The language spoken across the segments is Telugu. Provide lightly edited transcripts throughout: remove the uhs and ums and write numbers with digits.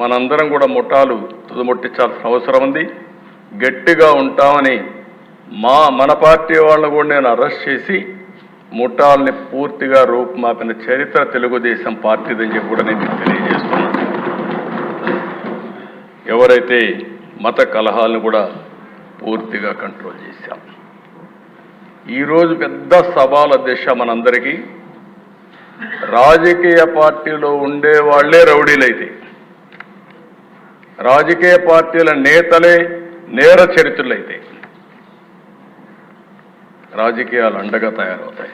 మనందరం కూడా ముఠాలు తుదముట్టించాల్సిన అవసరం ఉంది. గట్టిగా ఉంటామని మన పార్టీ వాళ్ళని కూడా నేను అరెస్ట్ చేసి ముఠాల్ని పూర్తిగా రూపుమాపిన చరిత్ర తెలుగుదేశం పార్టీదని చెప్పి కూడా నేను తెలియజేస్తున్నాను. ఎవరైతే మత కలహాలను కూడా పూర్తిగా కంట్రోల్ చేశాం. ఈరోజు పెద్ద సవాల్ దిశ మనందరికీ, రాజకీయ పార్టీలో ఉండే వాళ్లే రౌడీలైతే, రాజకీయ పార్టీల నేతలే నేర చరిత్రలైతే రాజకీయాలు అండగా తయారవుతాయి.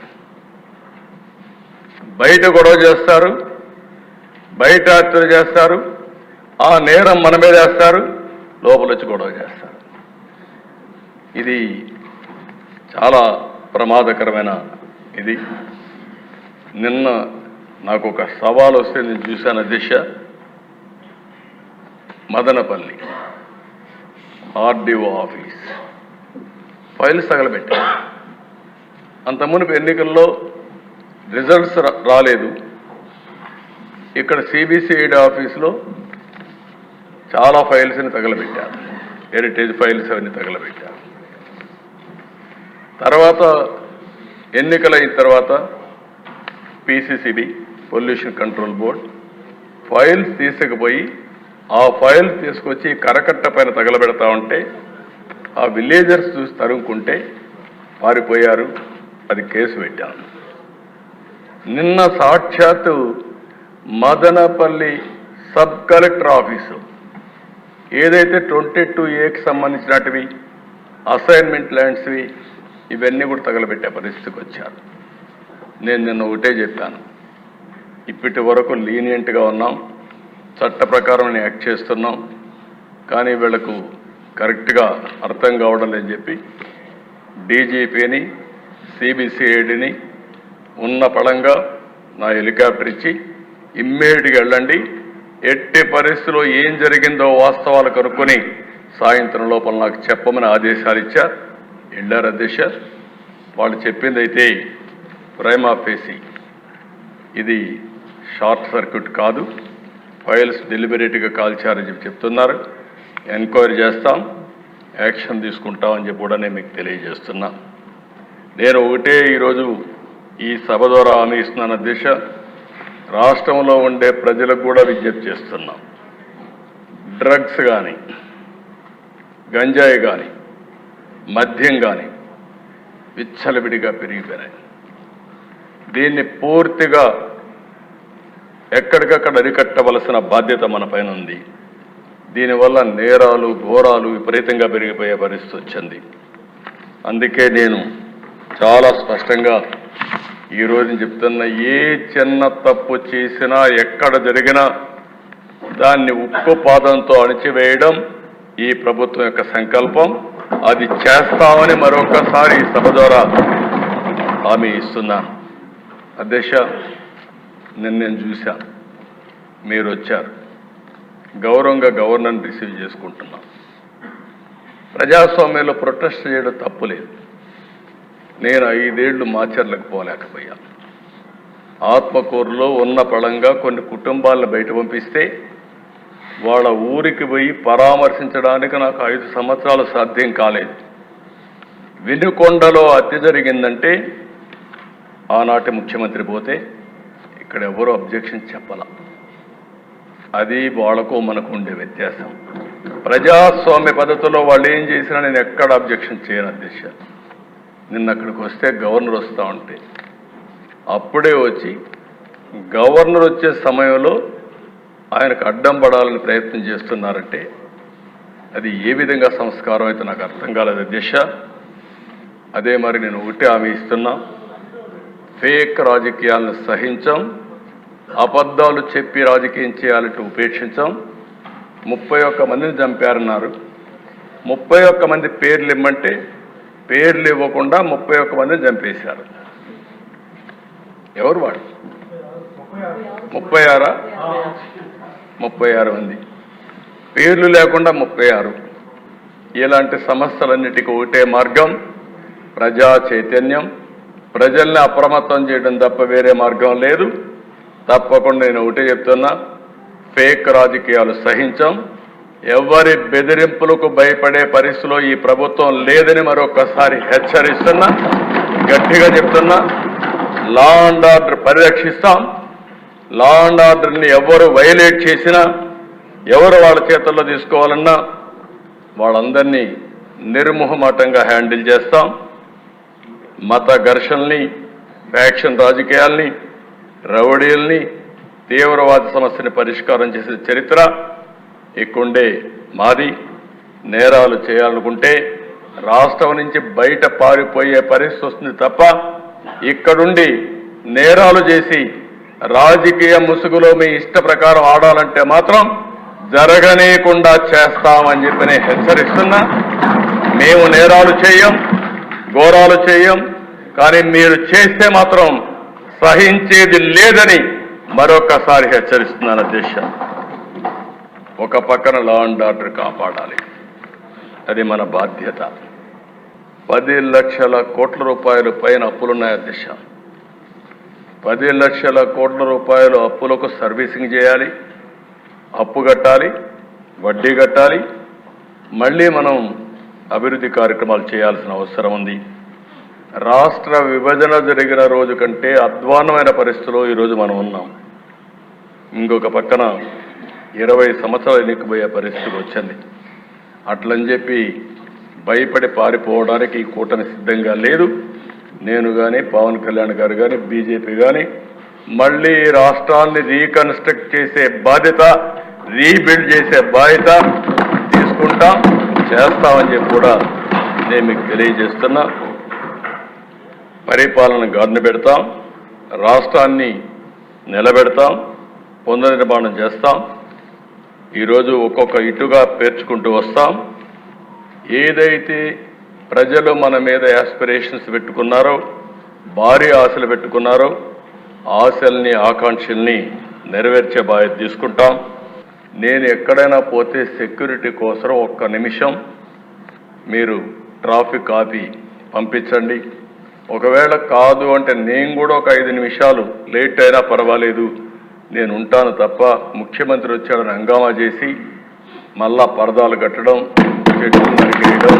బయట గొడవ చేస్తారు, బయట హత్యలు చేస్తారు, ఆ నేరం మన మీద వేస్తారు, లోపల వచ్చి గొడవ చేస్తారు. ఇది చాలా ప్రమాదకరమైన ఇది. నిన్న నాకు ఒక సవాల్ వస్తే నేను చూశాను దిశ, మదనపల్లి ఆర్డీఓ ఆఫీస్ ఫైల్స్ తగలబెట్టారు. అంత మునుపు ఎన్నికల్లో రిజల్ట్స్ రాలేదు. ఇక్కడ సిబిసిఐడి ఆఫీసులో చాలా ఫైల్స్ని తగలబెట్టారు, హెరిటేజ్ ఫైల్స్ అవన్నీ తగలబెట్టారు. తర్వాత ఎన్నికలైన తర్వాత పిసిసిబి పొల్యూషన్ కంట్రోల్ బోర్డ్ ఫైల్స్ తీసుకుపోయి ఆ ఫైల్స్ తీసుకొచ్చి కరకట్ట పైన తగలబెడతా ఉంటే ఆ విలేజర్స్ చూసి తరుముకుంటే పారిపోయారు. అది కేసు పెట్టాను. నిన్న సాక్షాత్తు మదనపల్లి సబ్ కలెక్టర్ ఆఫీసు ఏదైతే 22A సంబంధించినటివి అసైన్మెంట్ ల్యాండ్స్వి ఇవన్నీ కూడా తగలబెట్టే పరిస్థితికి వచ్చారు. నేను నిన్న ఒకటే చెప్పాను, ఇప్పటి వరకు లీనియంట్గా ఉన్నాం, చట్ట ప్రకారం యాక్ట్ చేస్తున్నాం, కానీ వీళ్లకు కరెక్ట్గా అర్థం కావడం లేదని చెప్పి డీజీపీని సిబిసిఐడిని ఉన్న పళంగా నా హెలికాప్టర్ ఇచ్చి ఇమ్మీడియట్గా వెళ్ళండి, ఎట్టి పరిస్థితిలో ఏం జరిగిందో వాస్తవాలు కనుక్కొని సాయంత్రం లోపల నాకు చెప్పమని ఆదేశాలు ఇచ్చా. వెళ్ళారు అధ్యక్ష. వాళ్ళు చెప్పింది అయితే ప్రైమా ఫేసి ఇది షార్ట్ సర్క్యూట్ కాదు, ఫైల్స్ డెలిబరేట్గా కాల్చారని చెప్పి చెప్తున్నారు. ఎంక్వైరీ చేస్తాం, యాక్షన్ తీసుకుంటామని చెప్పి కూడా నేను మీకు తెలియజేస్తున్నా. నేను ఒకటే ఈరోజు ఈ సభ ద్వారా హామీ ఇస్తున్నాను అధ్యక్ష, రాష్ట్రంలో ఉండే ప్రజలకు కూడా విజ్ఞప్తి చేస్తున్నాం. డ్రగ్స్ కానీ, గంజాయి కానీ, మద్యం కానీ విచ్చలవిడిగా పెరిగిపోయినాయి. దీన్ని పూర్తిగా ఎక్కడికక్కడ అరికట్టవలసిన బాధ్యత మన పైన ఉంది. దీనివల్ల నేరాలు ఘోరాలు విపరీతంగా పెరిగిపోయే పరిస్థితి వచ్చింది. అందుకే నేను చాలా స్పష్టంగా ఈరోజు చెప్తున్నా, ఏ చిన్న తప్పు చేసినా ఎక్కడ జరిగినా దాన్ని ఉక్కు పాదంతో అణిచివేయడం ఈ ప్రభుత్వం యొక్క సంకల్పం. అది చేస్తామని మరొకసారి ఈ సభ ద్వారా హామీ ఇస్తున్నాను. అధ్యక్ష, నేను చూశాను, మీరు వచ్చారు, గౌరవంగా గవర్నర్ని రిసీవ్ చేసుకుంటున్నాం. ప్రజాస్వామ్యంలో ప్రొటెస్ట్ చేయడం తప్పులేదు. నేను 5 ఏళ్లు మాచర్లకు పోలేకపోయాను. ఆత్మకూరులో ఉన్న పళంగా కొన్ని కుటుంబాలను బయట పంపిస్తే వాళ్ళ ఊరికి పోయి పరామర్శించడానికి నాకు 5 సంవత్సరాలు సాధ్యం కాలేదు. వినుకొండలో హత్య జరిగిందంటే ఆనాటి ముఖ్యమంత్రి పోతే ఇక్కడ ఎవరో అబ్జెక్షన్ చెప్పాల. అది వాళ్లకు మనకు ఉండే వ్యత్యాసం. ప్రజాస్వామ్య పద్ధతిలో వాళ్ళు ఏం చేసినా నేను ఎక్కడ అబ్జెక్షన్ చేయను అధ్యక్ష. నిన్న అక్కడికి వస్తే గవర్నర్ వస్తూ ఉంటే అప్పుడే వచ్చి గవర్నర్ వచ్చే సమయంలో ఆయనకు అడ్డం పడాలని ప్రయత్నం చేస్తున్నారంటే అది ఏ విధంగా సంస్కారం అయితే నాకు అర్థం కాలేదు అధ్యక్ష. అదే మరి నేను ఒకటే హామీ ఇస్తున్నా, ఫేక్ రాజకీయాలను సహించాం, అబద్ధాలు చెప్పి రాజకీయం చేయాలంటే ఉపేక్షించాం. 31 మందిని చంపారన్నారు. 31 మంది పేర్లు ఇమ్మంటే పేర్లు ఇవ్వకుండా 31 మందిని చంపేశారు. ఎవరు వాడు? 36 మంది పేర్లు లేకుండా 36. ఇలాంటి సమస్యలన్నిటికీ ఒకటే మార్గం, ప్రజా చైతన్యం, ప్రజల్ని అప్రమత్తం చేయడం తప్ప వేరే మార్గం లేదు. తప్పకుండా నేను ఒకటే చెప్తున్నా, ఫేక్ రాజకీయాలు సహించాం. ఎవరి బెదిరింపులకు భయపడే పరిస్థితిలో ఈ ప్రభుత్వం లేదని మరొకసారి హెచ్చరిస్తున్నా, గట్టిగా చెప్తున్నా. లా అండ్ ఆర్డర్ పరిరక్షిస్తాం. లా అండ్ ఆర్డర్ని ఎవరు వైలేట్ చేసినా, ఎవరు వాళ్ళ చేతుల్లో తీసుకోవాలన్నా వాళ్ళందరినీ నిర్మోహమాటంగా హ్యాండిల్ చేస్తాం. మత ఘర్షణల్ని, ఫ్యాక్షన్ రాజకీయాల్ని, రౌడీల్ని, తీవ్రవాద సమస్యని పరిష్కారం చేసే చరిత్ర ఇక్కడుండే మాది. నేరాలు చేయాలనుకుంటే రాష్ట్రం నుంచి బయట పారిపోయే పరిస్థితి వస్తుంది తప్ప ఇక్కడుండి నేరాలు చేసి రాజకీయ ముసుగులో మీ ఇష్ట ప్రకారం ఆడాలంటే మాత్రం జరగనీయకుండా చేస్తామని చెప్పి నేను హెచ్చరిస్తున్నా. మేము నేరాలు చేయం, ఘోరాలు చేయం, కానీ మీరు చేస్తే మాత్రం సహించేది లేదని మరొకసారి హెచ్చరిస్తున్నాను అధ్యక్ష. ఒక పక్కన లా అండ్ ఆర్డర్ కాపాడాలి, అది మన బాధ్యత. 10 లక్షల కోట్ల రూపాయలు పైన అప్పులున్నాయి అధ్యక్ష. 10 లక్షల కోట్ల రూపాయలు అప్పులకు సర్వీసింగ్ చేయాలి, అప్పు కట్టాలి, వడ్డీ కట్టాలి, మళ్ళీ మనం అభివృద్ధి కార్యక్రమాలు చేయాల్సిన అవసరం ఉంది. రాష్ట్ర విభజన జరిగిన రోజు కంటే అధ్వాన్నమైన పరిస్థితిలో ఈరోజు మనం ఉన్నాం. ఇంకొక పక్కన 20 సంవత్సరాలు ఎన్నికపోయే పరిస్థితి వచ్చింది. అట్లని చెప్పి భయపడి పారిపోవడానికి ఈ కూటమి సిద్ధంగా లేదు. నేను కానీ, పవన్ కళ్యాణ్ గారు కానీ, బీజేపీ కానీ మళ్ళీ రాష్ట్రాన్ని రీకన్స్ట్రక్ట్ చేసే బాధ్యత, రీబిల్డ్ చేసే బాధ్యత తీసుకుంటాం, చేస్తామని చెప్పి కూడా నేను మీకు తెలియజేస్తున్నా. పరిపాలన గాడిన పెడతాం, రాష్ట్రాన్ని నిలబెడతాం, పునర్నిర్మాణం చేస్తాం. ఈరోజు ఒక్కొక్క ఇటుగా పేర్చుకుంటూ వస్తాం. ఏదైతే ప్రజలు మన మీద యాస్పిరేషన్స్ పెట్టుకున్నారో, భారీ ఆశలు పెట్టుకున్నారో, ఆశల్ని, ఆకాంక్షల్ని నెరవేర్చే బాధ్యత తీసుకుంటాం. నేను ఎక్కడైనా పోతే సెక్యూరిటీ కోసం ఒక్క నిమిషం మీరు ట్రాఫిక్ ఆపి పంపించండి. ఒకవేళ కాదు అంటే నేను కూడా ఒక 5 నిమిషాలు లేట్ అయినా పర్వాలేదు, నేను ఉంటాను తప్ప ముఖ్యమంత్రి వచ్చాడని హంగామా చేసి మళ్ళా పరదాలు కట్టడం, చెట్లు నరికేయడం,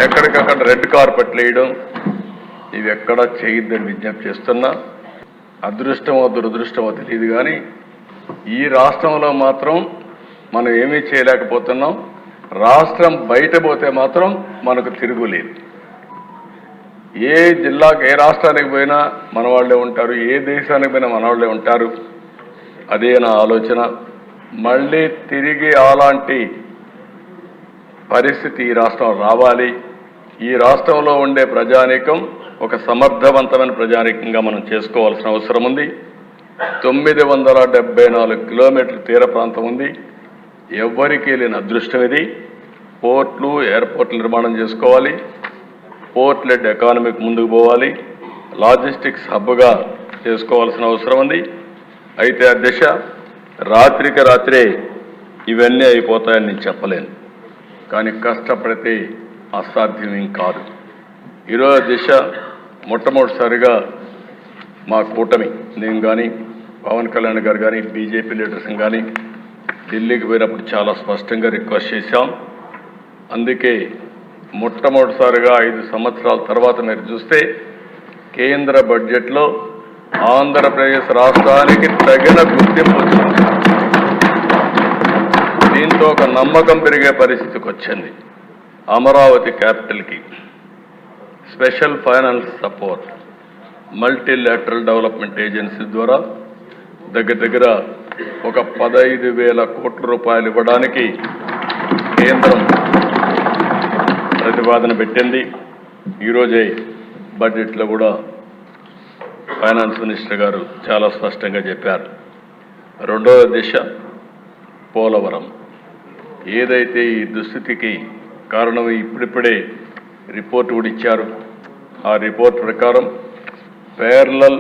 ఎక్కడికక్కడ రెడ్ కార్పెట్లు వేయడం ఇవి ఎక్కడా చేయొద్దని విజ్ఞప్తి చేస్తున్నా. అదృష్టమో దురదృష్టమో తెలియదు కానీ ఈ రాష్ట్రంలో మాత్రం మనం ఏమీ చేయలేకపోతున్నాం. రాష్ట్రం బయట పోతే మాత్రం మనకు తిరుగులేదు. ఏ జిల్లాకు, ఏ రాష్ట్రానికి పోయినా మన వాళ్ళే ఉంటారు, ఏ దేశానికి పోయినా మన వాళ్ళే ఉంటారు. అదే నా ఆలోచన. మళ్ళీ తిరిగి అలాంటి పరిస్థితి ఈ రాష్ట్రం రావాలి. ఈ రాష్ట్రంలో ఉండే ప్రజానీకం ఒక సమర్థవంతమైన ప్రజానీకంగా మనం చేసుకోవాల్సిన అవసరం ఉంది. 974 కిలోమీటర్ల తీర ప్రాంతం ఉంది. ఎవ్వరికీ లేని అదృష్టం ఇది. పోర్ట్లు, ఎయిర్పోర్ట్లు నిర్మాణం చేసుకోవాలి, పోర్ట్ లెడ్ ఎకానమీకి ముందుకు పోవాలి, లాజిస్టిక్స్ హబ్గా చేసుకోవాల్సిన అవసరం ఉంది. అయితే ఆ దిశ రాత్రికి రాత్రే ఇవన్నీ అయిపోతాయని నేను చెప్పలేను, కానీ కష్టపడితే అసాధ్యం కాదు. ఈరోజు దిశ మొట్టమొదటిసారిగా మా కూటమి, నేను కానీ, పవన్ కళ్యాణ్ గారు కానీ, బీజేపీ లీడర్స్ కానీ ఢిల్లీకి పోయినప్పుడు చాలా స్పష్టంగా రిక్వెస్ట్ చేశాం. అందుకే మొట్టమొదటిసారిగా 5 సంవత్సరాల తర్వాత మీరు చూస్తే కేంద్ర బడ్జెట్లో ఆంధ్రప్రదేశ్ రాష్ట్రానికి తగిన గుర్తింపు వచ్చింది. దీంతో ఒక నమ్మకం పెరిగే పరిస్థితికి వచ్చింది. అమరావతి క్యాపిటల్కి special finance support multilateral development agency ద్వారా దగ్గర ఒక 15,000 కోట్ల రూపాయలు ఇవ్వడానికి కేంద్రం ప్రతిపాదన పెట్టింది. ఈరోజే బడ్జెట్లో కూడా ఫైనాన్స్ మినిస్టర్ గారు చాలా స్పష్టంగా చెప్పారు. రెండవ దిశ పోలవరం. ఏదైతే ఈ దుస్థితికి కారణం ఇప్పుడిప్పుడే రిపోర్ట్ కూడా ఇచ్చారు. ఆ రిపోర్ట్ ప్రకారం ప్యారలల్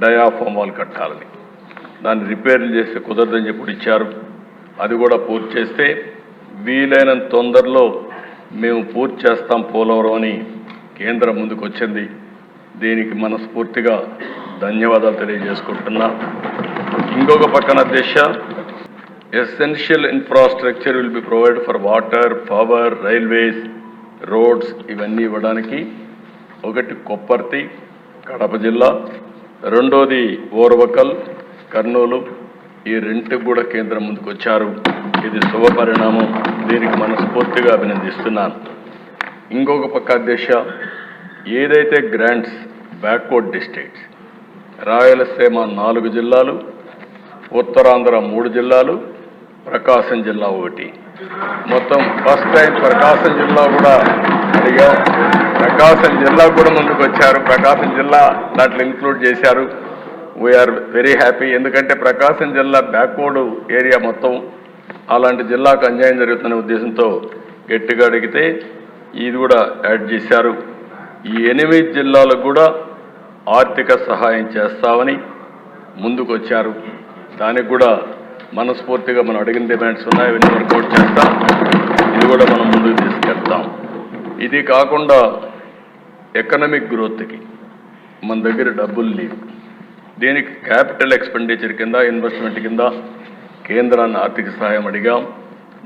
డయాఫామ్ వాల్ కట్టాలని, దాన్ని రిపేర్లు చేస్తే కుదరదని చెప్పి ఇచ్చారు. అది కూడా పూర్తి చేస్తే వీలైనంత తొందరలో మేము పూర్తి చేస్తాం పోలవరం అని కేంద్రం ముందుకు వచ్చింది. దీనికి మనస్ఫూర్తిగా ధన్యవాదాలు తెలియజేసుకుంటున్నా. ఇంకొక పక్కన దిశ essential infrastructure will be provide for water, power, railways, roads ఇవన్నీ ఇవ్వడానికి ఒకటి కొప్పర్తి కడప జిల్లా, రెండోది ఓర్వకల్ కర్నూలు, ఈ రెండుకు కూడా కేంద్రం ముందుకు వచ్చారు. ఇది శుభ పరిణామం, దీనికి మనస్ఫూర్తిగా అభినందిస్తున్నాను. ఇంకొక పక్క దిశ ఏదైతే గ్రాంట్స్ బ్యాక్వర్డ్ డిస్ట్రిక్ట్స్ రాయలసీమ 4 జిల్లాలు, ఉత్తరాంధ్ర 3 జిల్లాలు, ప్రకాశం జిల్లా 1, మొత్తం ఫస్ట్ టైం ప్రకాశం జిల్లా కూడా అడిగాం. ప్రకాశం జిల్లా కూడా ముందుకు వచ్చారు, ప్రకాశం జిల్లా దాంట్లో ఇంక్లూడ్ చేశారు. We're very happy. ఎందుకంటే ప్రకాశం జిల్లా బ్యాక్వర్డ్ ఏరియా మొత్తం అలాంటి జిల్లాకు అన్యాయం జరుగుతున్న ఉద్దేశంతో గట్టిగా అడిగితే ఇది కూడా యాడ్ చేశారు. ఈ 8 జిల్లాలకు కూడా ఆర్థిక సహాయం చేస్తామని ముందుకు వచ్చారు. దానికి కూడా మనస్ఫూర్తిగా మనం అడిగిన డిమాండ్స్ ఉన్నాయి, ఇవన్నీ వర్కౌట్ చేస్తాం. ఇది కూడా మనం ముందుకు తీసుకెళ్తాం. ఇది కాకుండా ఎకనామిక్ గ్రోత్కి మన దగ్గర డబ్బులు లేవు. దీనికి క్యాపిటల్ ఎక్స్పెండిచర్ కింద, ఇన్వెస్ట్మెంట్ కింద కేంద్రాన్ని ఆర్థిక సహాయం అడిగాం.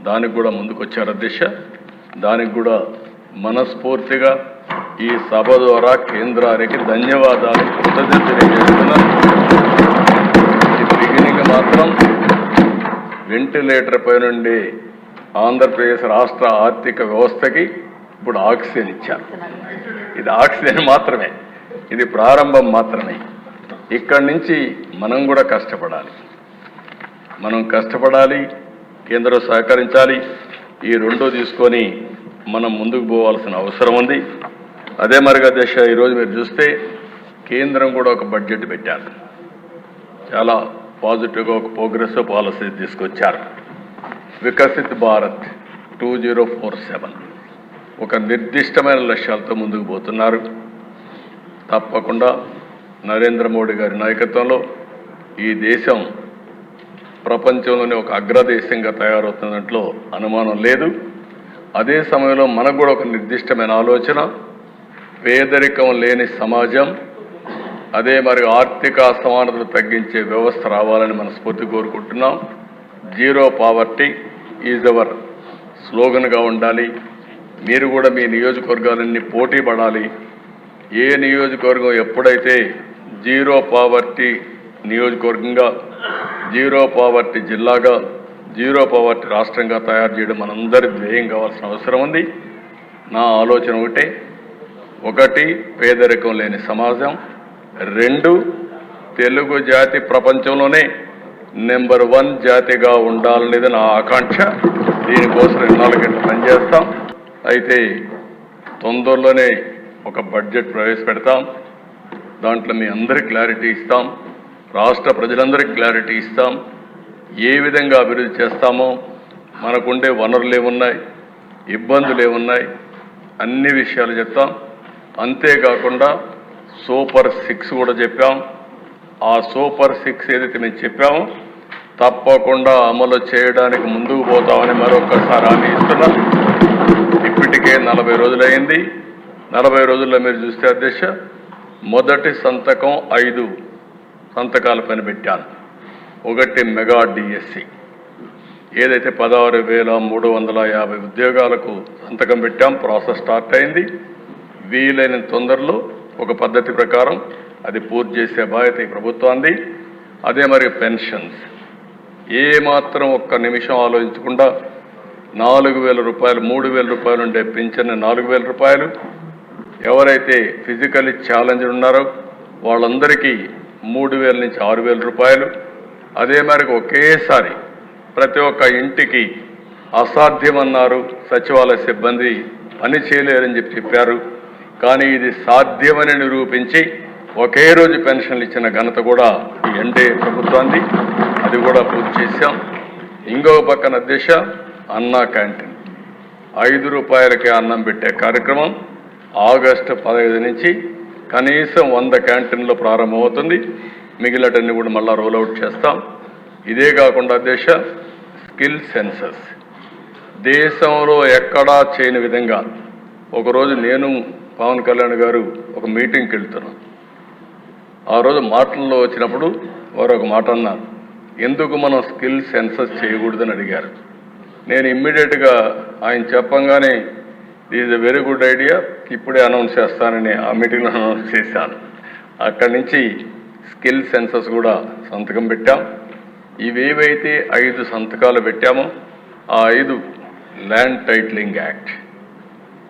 దానికి కూడా ముందుకు వచ్చారు అధ్యక్ష. దానికి కూడా మనస్ఫూర్తిగా ఈ సభ ద్వారా కేంద్రానికి ధన్యవాదాలు, కృతజ్ఞతలు తెలియజేస్తున్నాను. ఈ బిగినింగ్ మాత్రం వెంటిలేటర్ పై నుండి ఆంధ్రప్రదేశ్ రాష్ట్ర ఆర్థిక వ్యవస్థకి ఇప్పుడు ఆక్సిజన్ ఇచ్చారు. ఇది ఆక్సిజన్ మాత్రమే, ఇది ప్రారంభం మాత్రమే. ఇక్కడి నుంచి మనం కూడా కష్టపడాలి, కేంద్రం సహకరించాలి. ఈ రెండో తీసుకొని మనం ముందుకు పోవాల్సిన అవసరం ఉంది. అదే మరిగా దశ ఈరోజు మీరు చూస్తే కేంద్రం కూడా ఒక బడ్జెట్ పెట్టారు, చాలా పాజిటివ్గా ఒక ప్రోగ్రెసివ్ పాలసీ తీసుకొచ్చారు. వికసిత్ భారత్ 2047 ఒక నిర్దిష్టమైన లక్ష్యాలతో ముందుకు పోతున్నారు. తప్పకుండా నరేంద్ర మోడీ గారి నాయకత్వంలో ఈ దేశం ప్రపంచంలోనే ఒక అగ్రదేశంగా తయారవుతున్నట్లో అనుమానం లేదు. అదే సమయంలో మనకు కూడా ఒక నిర్దిష్టమైన ఆలోచన, పేదరికం లేని సమాజం, అదే మరి ఆర్థిక అసమానతలు తగ్గించే వ్యవస్థ రావాలని మనస్ఫూర్తి కోరుకుంటున్నాం. జీరో పావర్టీ ఈజ్ అవర్ స్లోగన్గా ఉండాలి. మీరు కూడా మీ నియోజకవర్గాలన్నీ పోటీ పడాలి. ఏ నియోజకవర్గం ఎప్పుడైతే జీరో పావర్టీ నియోజకవర్గంగా, జీరో పావర్టీ జిల్లాగా, జీరో పావర్టీ రాష్ట్రంగా తయారు చేయడం మనందరి ధ్యేయం కావాల్సిన అవసరం ఉంది. నా ఆలోచన ఒకటి పేదరికం లేని సమాజం, 2 తెలుగు జాతి ప్రపంచంలోనే నెంబర్ 1 జాతిగా ఉండాలనేది నా ఆకాంక్ష. దీనికోసం 4 గంటలు పనిచేస్తాం. అయితే తొందరలోనే ఒక బడ్జెట్ ప్రవేశపెడతాం. దాంట్లో మీ అందరికీ క్లారిటీ ఇస్తాం, రాష్ట్ర ప్రజలందరికీ క్లారిటీ ఇస్తాం. ఏ విధంగా అభివృద్ధి చేస్తామో, మనకుండే వనరులు ఏమున్నాయి, ఇబ్బందులు ఏమున్నాయి, అన్ని విషయాలు చెప్తాం. అంతేకాకుండా సూపర్ 6 కూడా చెప్పాం. ఆ సూపర్ 6 ఏదైతే మేము చెప్పామో తప్పకుండా అమలు చేయడానికి ముందుకు పోతామని మరొకసారి హామీ ఇస్తున్నాం. ఇప్పటికే 40 రోజులైంది. 40 రోజుల్లో మీరు చూస్తే అధ్యక్ష, మొదటి సంతకం 5 సంతకాల పని పెట్టాను. ఒకటి మెగా డిఎస్సి ఏదైతే 16,350 ఉద్యోగాలకు సంతకం పెట్టాం. ప్రాసెస్ స్టార్ట్ అయింది. వీలైన తొందరలో ఒక పద్ధతి ప్రకారం అది పూర్తి చేసే బాధ్యత ఈ ప్రభుత్వాన్ని. అదే మరి పెన్షన్స్ ఏమాత్రం ఒక్క నిమిషం ఆలోచించకుండా 4,000 రూపాయలు, 3,000 రూపాయలు ఉండే పింఛన్ 4,000 రూపాయలు, ఎవరైతే ఫిజికల్లీ ఛాలెంజ్ ఉన్నారో వాళ్ళందరికీ 3,000 నుంచి 6,000 రూపాయలు. అదే మేరకు ఒకేసారి ప్రతి ఒక్క ఇంటికి అసాధ్యమన్నారు సచివాలయ సిబ్బంది, పని చేయలేరని చెప్పారు. కానీ ఇది సాధ్యమని నిరూపించి ఒకే రోజు పెన్షన్లు ఇచ్చిన ఘనత కూడా ఈ ఎన్డీఏ ప్రభుత్వాన్ని. అది కూడా పూర్తి చేశాం. ఇంకో పక్కన దిశ అన్నా క్యాంటీన్ 5 రూపాయలకే అన్నం పెట్టే కార్యక్రమం ఆగస్టు 15 నుంచి కనీసం 100 క్యాంటీన్లో ప్రారంభమవుతుంది. మిగిలినటన్ని కూడా మళ్ళా రోల్అవుట్ చేస్తాం. ఇదే కాకుండా దేశ స్కిల్ సెన్సస్ దేశంలో ఎక్కడా చేయని విధంగా ఒకరోజు నేను పవన్ కళ్యాణ్ గారు ఒక మీటింగ్కి వెళ్తున్నాం. ఆ రోజు మాటల్లో వచ్చినప్పుడు వారు ఒక మాట అన్నారు, ఎందుకు మనం స్కిల్ సెన్సస్ చేయకూడదని అడిగారు. నేను ఇమ్మీడియట్గా ఆయన చెప్పంగానే is a very good idea, ఇప్పుడే అనౌన్స్ చేస్తానని ఆ మీటింగ్లో అనౌన్స్ చేశాను. అక్కడి నుంచి స్కిల్ సెన్సస్ కూడా సంతకం పెట్టాం. ఇవేవైతే 5 సంతకాలు పెట్టామో ఆ 5 ల్యాండ్ టైటిలింగ్ యాక్ట్,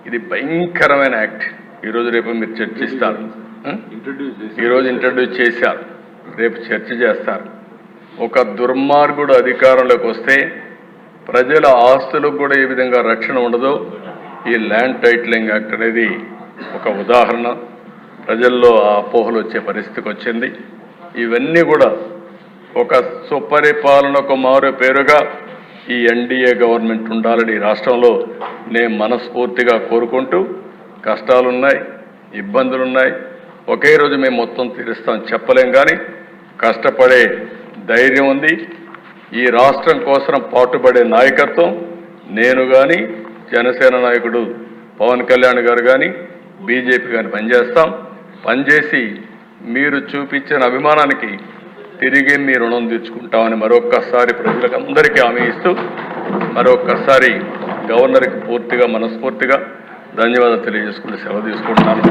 ఇది భయంకరమైన యాక్ట్. ఈరోజు రేపు మీరు చర్చిస్తారు, ఈరోజు ఇంట్రడ్యూస్ చేశారు, రేపు చర్చ చేస్తారు. ఒక దుర్మార్గుడు అధికారంలోకి వస్తే ప్రజల ఆస్తులకు కూడా ఏ విధంగా రక్షణ ఉండదో ఈ ల్యాండ్ టైటిలింగ్ యాక్ట్ అనేది ఒక ఉదాహరణ. ప్రజల్లో ఆ అపోహలు వచ్చే పరిస్థితికి వచ్చింది. ఇవన్నీ కూడా ఒక సుపరిపాలనకు మారు పేరుగా ఈ ఎన్డీఏ గవర్నమెంట్ ఉండాలని రాష్ట్రంలో నేను మనస్ఫూర్తిగా కోరుకుంటూ, కష్టాలున్నాయి, ఇబ్బందులున్నాయి, ఒకే రోజు మేము మొత్తం తీరుస్తాం చెప్పలేం, కానీ కష్టపడే ధైర్యం ఉంది. ఈ రాష్ట్రం కోసం పాటుపడే నాయకత్వం నేను కానీ, జనసేన నాయకుడు పవన్ కళ్యాణ్ గారు కానీ, బీజేపీ కానీ పనిచేసి మీరు చూపించిన అభిమానానికి తిరిగి మీ రుణం తీర్చుకుంటామని మరొక్కసారి ప్రజలకు అందరికీ హామీ ఇస్తూ, మరొక్కసారి గవర్నర్కి పూర్తిగా మనస్ఫూర్తిగా ధన్యవాదాలు తెలియజేసుకుంటూ సెలవు తీసుకుంటున్నాను.